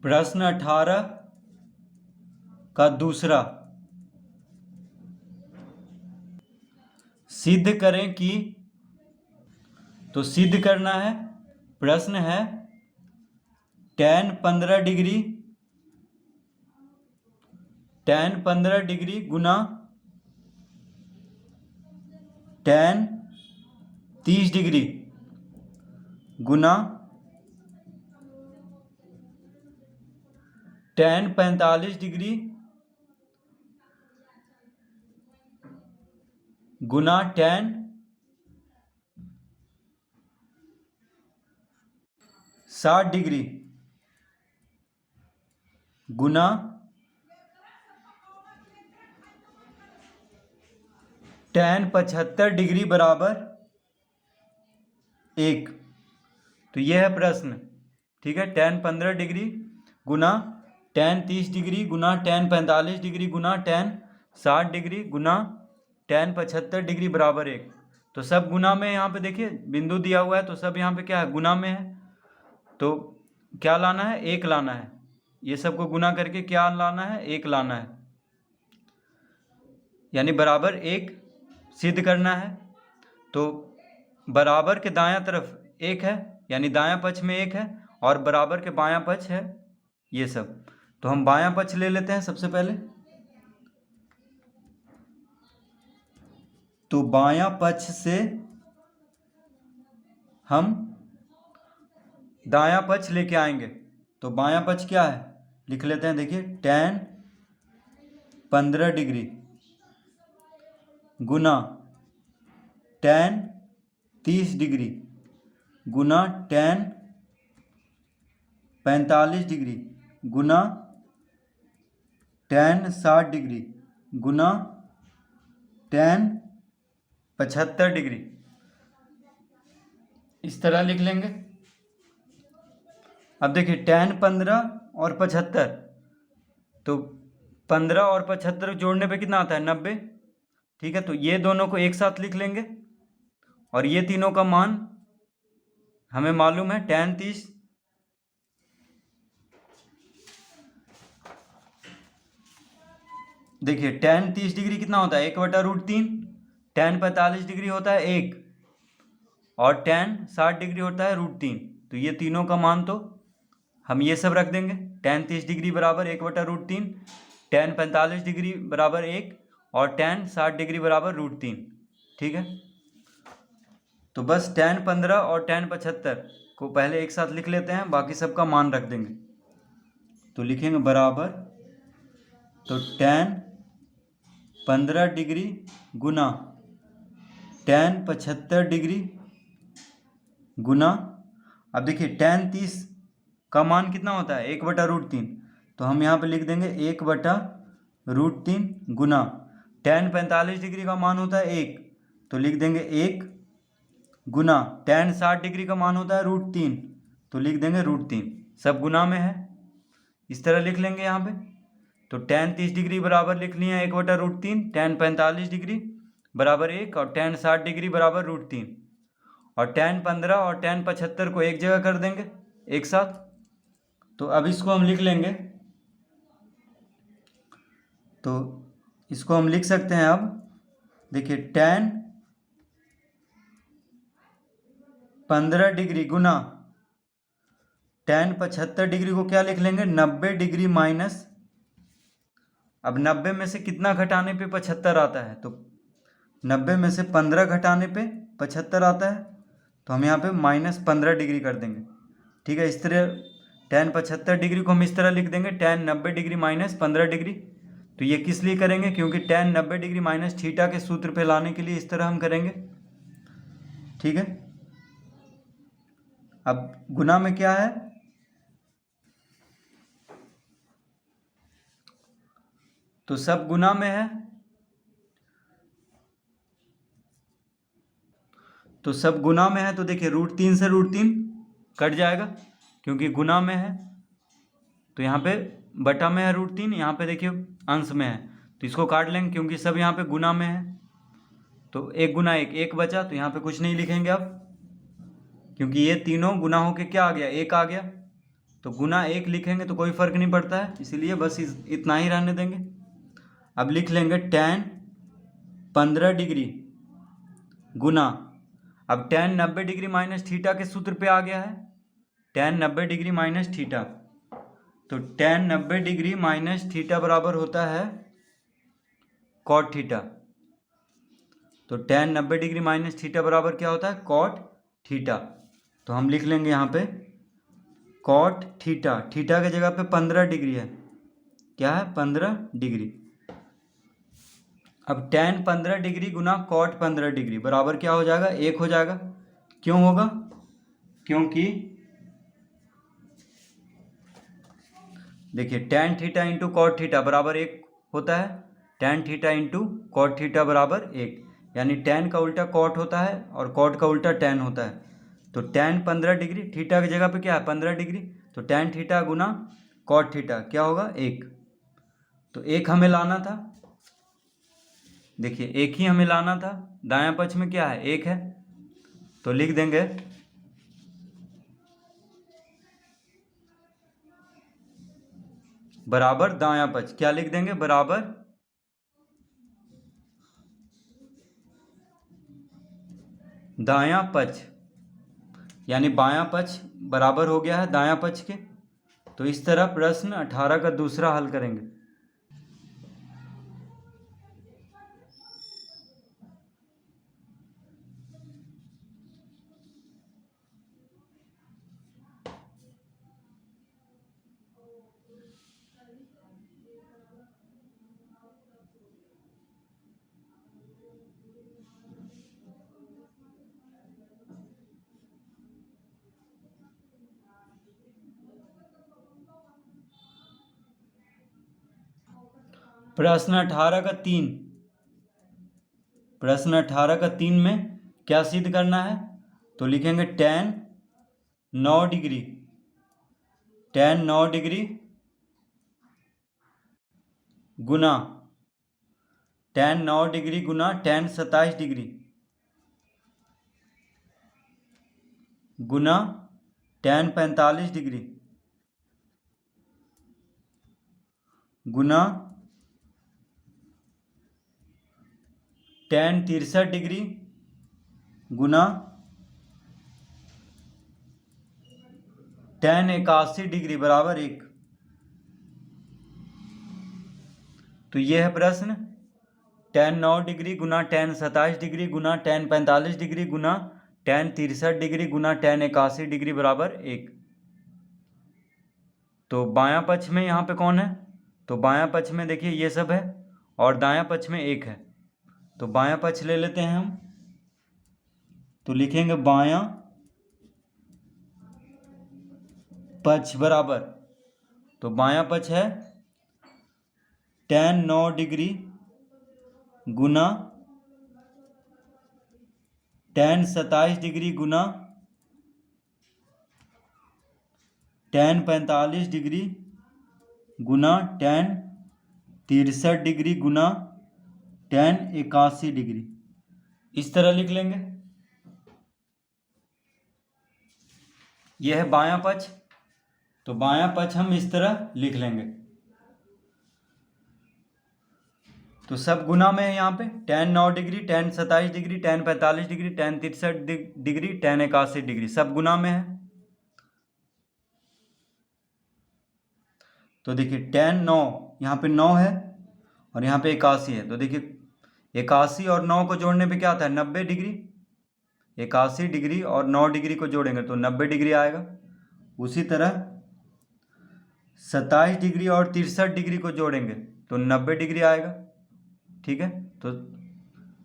प्रश्न 18 का दूसरा, सिद्ध करें कि, तो सिद्ध करना है। प्रश्न है tan 15 डिग्री गुना tan 30 डिग्री गुना tan 45 डिग्री गुना tan 60 डिग्री गुना tan 75 डिग्री बराबर 1। तो यह है प्रश्न। ठीक है, tan 15 डिग्री गुना tan 30 डिग्री गुना tan 45 डिग्री गुना tan 60 डिग्री गुना tan 75 डिग्री बराबर 1। तो सब गुना में, यहाँ पे देखिए बिंदु दिया हुआ है, तो सब यहाँ पे क्या है, गुना में है। तो क्या लाना है, 1 लाना है। ये सबको गुना करके क्या लाना है, 1 लाना है, यानी बराबर 1 सिद्ध करना है। तो बराबर के दायां तरफ 1 है, यानी दायां पक्ष में 1 है, और बराबर के बायां पक्ष है ये सब। तो हम बायां पक्ष ले लेते हैं सबसे पहले। तो बायां पक्ष से हम दायां पक्ष लेके आएंगे। तो बायां पक्ष क्या है, लिख लेते हैं। देखिए tan 15 डिग्री गुना tan 30 डिग्री गुना tan 45 डिग्री गुना tan 60 डिग्री गुना tan 75 डिग्री, इस तरह लिख लेंगे। अब देखिए tan 15 और 75, तो 15 और 75 जोड़ने पे कितना आता है, 90। ठीक है, तो ये दोनों को एक साथ लिख लेंगे, और ये तीनों का मान हमें मालूम है। tan 30 देखिए tan 30 डिग्री कितना होता है, 1/√3। tan 45 डिग्री होता है 1, और tan 60 डिग्री होता है √3। तो ये तीनों का मान तो हम ये सब रख देंगे। tan 30 डिग्री बराबर 1/√3, tan 45 डिग्री बराबर 1, और tan 60 डिग्री बराबर √3। ठीक है, तो बस tan 15 और tan 75 को पहले एक साथ लिख लेते हैं, बाकी सबका मान रख देंगे। तो लिखेंगे बराबर, तो tan 15 डिग्री गुना tan 75 डिग्री गुना, अब देखिए tan 30 का मान कितना होता है, 1/√3। तो हम यहाँ पे लिख देंगे 1/√3 गुना tan 45 डिग्री का मान होता है 1, तो लिख देंगे 1 गुना tan 60 डिग्री का मान होता है √3, तो लिख देंगे √3। सब गुना में है, इस तरह लिख लेंगे यहाँ पे। तो tan 30 डिग्री बराबर लिख लिया 1/√3, tan 45 डिग्री बराबर 1, और tan 60 डिग्री बराबर √3, और tan 15 और tan 75 को एक जगह कर देंगे एक साथ। तो अब इसको हम लिख लेंगे। तो इसको हम लिख सकते हैं। अब देखिए tan 15 डिग्री गुना tan 75 डिग्री को क्या लिख लेंगे, 90 डिग्री माइनस, अब 90 में से कितना घटाने पे 75 आता है, तो 90 में से 15 घटाने पे 75 आता है, तो हम यहाँ पे -15 डिग्री कर देंगे। ठीक है, इस तरह tan 75 डिग्री को हम इस तरह लिख देंगे, tan 90 डिग्री माइनस 15 डिग्री। तो ये किस लिए करेंगे, क्योंकि tan 90 डिग्री माइनस थीटा के सूत्र पे लाने के लिए इस तरह हम करेंगे। ठीक है, अब गुना में क्या है, तो सब गुना में है, तो सब गुना में है। तो देखिए √3 से √3 कट जाएगा, क्योंकि गुना में है। तो यहाँ पे बटा में है √3, यहाँ पे देखिए अंश में है, तो इसको काट लेंगे, क्योंकि सब यहाँ पे गुना में है। तो 1 गुना 1, 1 बचा, तो यहाँ पे कुछ नहीं लिखेंगे अब, क्योंकि ये तीनों गुना होके क्या आ गया, 1 आ गया। तो गुना 1 लिखेंगे तो कोई फ़र्क नहीं पड़ता है, इसीलिए बस इतना ही रहने देंगे। अब लिख लेंगे tan 15 डिग्री गुना, अब tan 90 डिग्री माइनस थीटा के सूत्र पे आ गया है, tan 90 डिग्री माइनस थीटा, तो tan 90 डिग्री माइनस थीटा बराबर होता है cot थीटा। तो tan 90 डिग्री माइनस थीटा बराबर क्या होता है? cot theta. तो हम लिख लेंगे यहाँ पे cot थीटा, थीटा की जगह पे 15 डिग्री है, क्या है? 15 डिग्री। अब tan 15 डिग्री गुना cot 15 डिग्री बराबर क्या हो जाएगा? 1 हो जाएगा। क्यों होगा? क्योंकि देखिए tan theta into cot theta बराबर 1 होता है, tan theta into cot theta बराबर 1, यानी tan का उल्टा कॉट होता है और कॉट का उल्टा tan होता है। तो tan 15 डिग्री, थीटा की जगह पे क्या है? 15 डिग्री, तो tan थीटा गुना कॉट थीटा क्या होगा? 1। तो 1 हमें लाना था, देखिए 1 ही हमें लाना था, दायां पक्ष में क्या है? 1 है, तो लिख देंगे बराबर दायां पक्ष, क्या लिख देंगे? बराबर दायां पक्ष, यानी बायां पक्ष बराबर हो गया है दायां पक्ष के। तो इस तरह प्रश्न 18 का दूसरा हल करेंगे। प्रश्न 18 का 3, प्रश्न 18 का 3 में क्या सिद्ध करना है? तो लिखेंगे tan 9 डिग्री, tan 9 डिग्री गुना tan 9 डिग्री गुना tan 27 डिग्री गुना tan 45 डिग्री गुना tan 63 डिग्री गुना tan 81 डिग्री बराबर 1। तो यह है प्रश्न, tan 9 डिग्री गुना tan 27 डिग्री गुना tan 45 डिग्री गुना tan 63 डिग्री गुना tan 81 डिग्री बराबर 1। तो बायां पक्ष में यहाँ पे कौन है? तो बायां पक्ष में देखिए ये सब है और दायां पक्ष में 1 है, तो बायां पक्ष ले लेते हैं हम। तो लिखेंगे बायां पक्ष बराबर, तो बायां पक्ष है tan 9 डिग्री गुना tan 27 डिग्री गुना tan 45 डिग्री गुना tan 63 डिग्री गुना tan 81 डिग्री, इस तरह लिख लेंगे। यह है बायां पक्ष, तो बायां पक्ष हम इस तरह लिख लेंगे। तो सब गुना में है यहाँ पे, tan 9 degree, tan 27 degree, tan 45 degree, tan 63 degree, tan 81 degree, सब गुना में है। तो देखिए tan 9 यहाँ पे 9 है और यहाँ पे 81 है, तो देखिए 81 और 9 को जोड़ने पे क्या आता है? 90 डिग्री। 81 डिग्री और 9 डिग्री को जोड़ेंगे तो 90 डिग्री आएगा। उसी तरह 27 डिग्री और 63 डिग्री को जोड़ेंगे तो 90 डिग्री आएगा, ठीक है। तो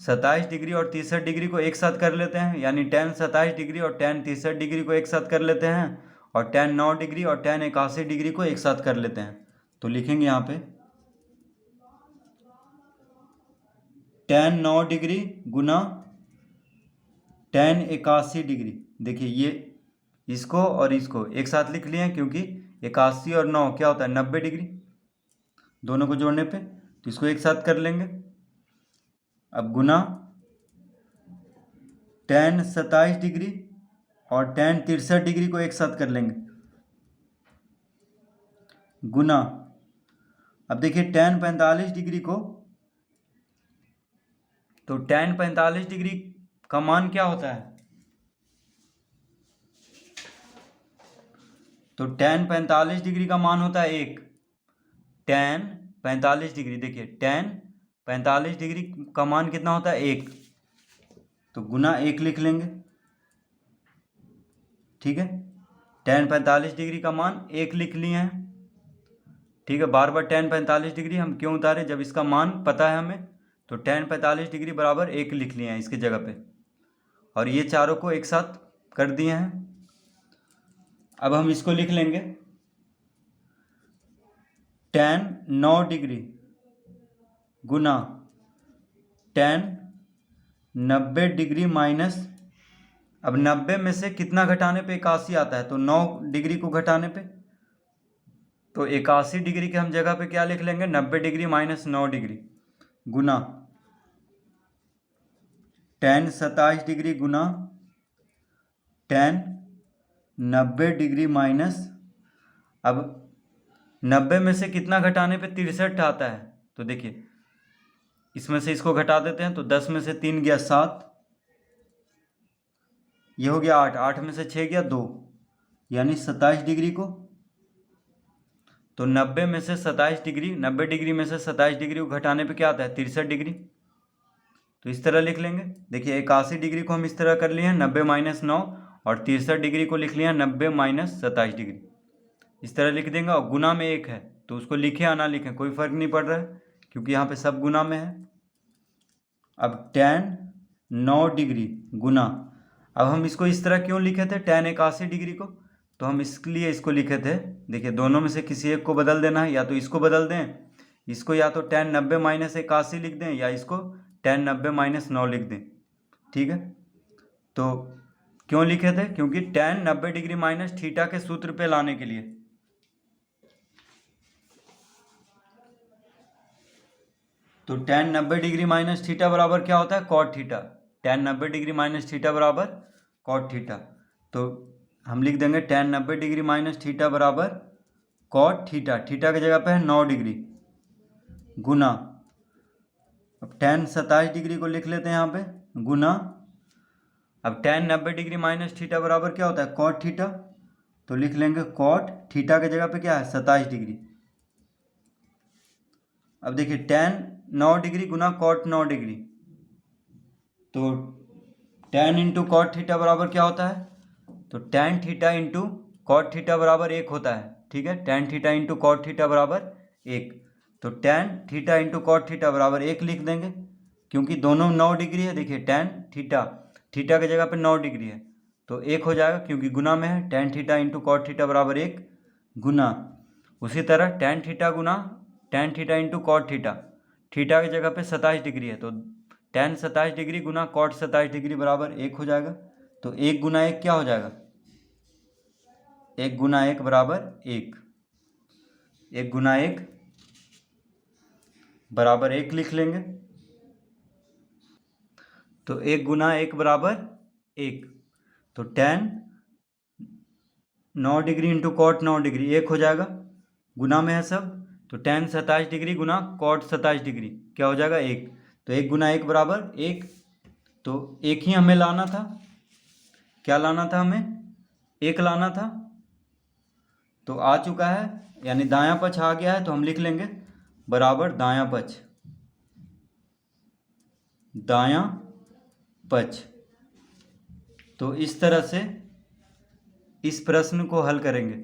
27 डिग्री और 63 डिग्री को एक साथ कर लेते हैं, यानी tan 27 डिग्री और tan 63 डिग्री को एक साथ कर लेते हैं और tan 9 डिग्री और tan 81 डिग्री को एक साथ कर लेते हैं। तो लिखेंगे यहाँ पे tan 9 डिग्री गुना tan 81 डिग्री। देखिए ये इसको और इसको एक साथ लिख लिए हैं क्योंकि 81 और 9 क्या होता है? 90 डिग्री, दोनों को जोड़ने पे, तो इसको एक साथ कर लेंगे। अब गुना tan 27 डिग्री और tan 63 डिग्री को एक साथ कर लेंगे, गुना, अब देखिए tan 45 डिग्री को, तो tan 45 डिग्री का मान क्या होता है, तो tan 45 डिग्री का मान होता है 1। tan 45 डिग्री, देखिए tan 45 डिग्री का मान कितना होता है 1, तो गुना 1 लिख लेंगे। ठीक है, tan 45 डिग्री का मान 1 लिख लिए हैं। ठीक है, बार बार tan 45 डिग्री हम क्यों उतारे, जब इसका मान पता है हमें, तो tan 45 डिग्री बराबर 1 लिख लिए हैं इसकी जगह पे, और ये चारों को एक साथ कर दिए हैं। अब हम इसको लिख लेंगे tan 9 डिग्री गुना tan 90 डिग्री माइनस, अब 90 में से कितना घटाने पे 81 आता है, तो 9 डिग्री को घटाने पे, तो 81 डिग्री के हम जगह पे क्या लिख लेंगे, 90 डिग्री माइनस 9 डिग्री गुना tan 27 डिग्री गुना tan 90 डिग्री माइनस, अब 90 में से कितना घटाने पे 63 आता है, तो देखिए इसमें से इसको घटा देते हैं, तो 10 में से 3 गया 7, ये हो गया 8, 8 में से 6 गया 2, यानी 27 डिग्री को, तो 90 में से 27 डिग्री, 90 डिग्री में से 27 डिग्री को घटाने पे क्या आता है 63 डिग्री, तो इस तरह लिख लेंगे। देखिए 81 डिग्री को हम इस तरह कर लिए हैं 90 माइनस 9, और 63 डिग्री को लिख लिया 90 माइनस 27 डिग्री, इस तरह लिख देंगे। और गुना में 1 है तो उसको लिखे या ना लिखें कोई फर्क नहीं पड़ रहा है, क्योंकि यहाँ पे सब गुना में है। अब tan 9 डिग्री गुना, अब हम इसको इस तरह क्यों लिखे थे tan 81 डिग्री को, तो हम इसलिए इसको लिखे थे, देखिए दोनों में से किसी एक को बदल देना है, या तो इसको बदल दें, इसको या तो tan 90 माइनस 81 लिख दें, या इसको tan 90 माइनस 9 लिख दें। ठीक है, तो क्यों लिखे थे, क्योंकि tan 90 डिग्री माइनस थीटा के सूत्र पे लाने के लिए, तो tan 90 डिग्री माइनस थीटा बराबर क्या होता है cot theta, tan 90 degree minus theta बराबर cot थीटा, तो हम लिख देंगे tan 90 डिग्री माइनस थीटा बराबर cot थीटा, थीटा की जगह पे है 9 डिग्री गुना, अब tan 27 डिग्री को लिख लेते हैं यहाँ पे गुना, अब tan 90 डिग्री माइनस थीटा बराबर क्या होता है cot थीटा, तो लिख लेंगे cot थीटा की जगह पे क्या है 27 डिग्री। अब देखिए tan 9 डिग्री गुना cot 9 डिग्री, तो tan इंटू कॉट थीटा बराबर क्या होता है, तो tan theta into cot theta बराबर 1 होता है। ठीक है, tan theta into cot theta बराबर 1, तो tan theta into cot theta बराबर 1 लिख देंगे, क्योंकि दोनों 9 डिग्री है। देखिए tan थीटा, थीटा की जगह पे 9 डिग्री है तो 1 हो जाएगा, क्योंकि गुना में है, tan theta into cot theta बराबर 1 गुना, उसी तरह tan थीटा गुना tan theta into cot theta, theta की जगह पे 27 डिग्री है तो tan 27 डिग्री गुना कॉट 27 डिग्री बराबर 1 हो जाएगा, तो 1 गुना 1 क्या हो जाएगा, 1 गुना 1 बराबर 1, 1 गुना 1 बराबर 1 लिख लेंगे, तो 1 गुना 1 बराबर 1, तो tan 9 degree into cot 9 degree 1 हो जाएगा, गुना में है सब, तो tan 27 डिग्री गुना कॉट 27 डिग्री क्या हो जाएगा 1, तो 1 गुना 1 बराबर 1, तो 1 ही हमें लाना था, क्या लाना था हमें 1 लाना था, तो आ चुका है, यानी दायां पक्ष आ गया है, तो हम लिख लेंगे बराबर दायां पक्ष, दायां पक्ष। तो इस तरह से इस प्रश्न को हल करेंगे।